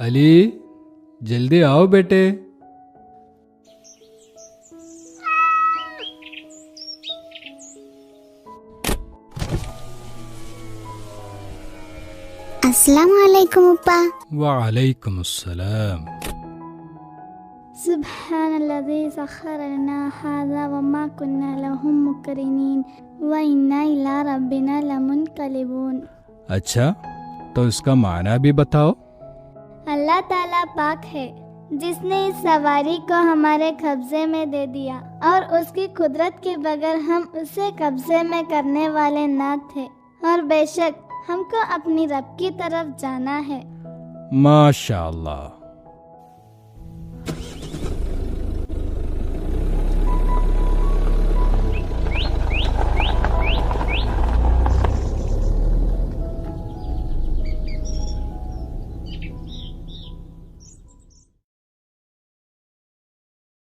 अली, जल्दी आओ बेटे। अस्सलाम वालेकुम अप्पा। वालेकुम अस्सलाम। सुब्हानल्लज़ी सख्खर लना हाज़ा वमा कुन्ना लहु मुक़रिनीन व इन्ना इला रब्बिना लमुनक़लिबून। अच्छा, तो इसका माना भी बताओ। अल्लाह ताला पाक है जिसने इस सवारी को हमारे कब्जे में दे दिया और उसकी कुदरत के बगैर हम उसे कब्जे में करने वाले ना थे, और बेशक हमको अपनी रब की तरफ जाना है। माशाअल्लाह।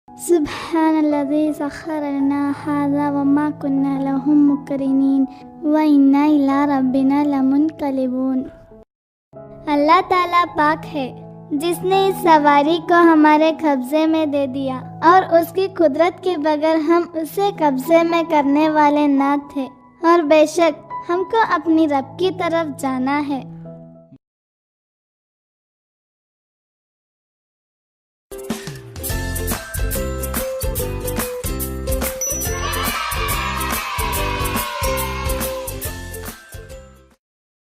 सुब्हानल्लज़ी सख्खर लना हाज़ा वमा कुन्ना लहु मुक़रिनीन व इन्ना इला रब्बिना लमुनक़लिबून। अल्लाह ताला पाक है जिसने इस सवारी को हमारे कब्जे में दे दिया और उसकी कुदरत के बगैर हम उसे कब्जे में करने वाले ना थे, और बेशक हमको अपनी रब की तरफ जाना है।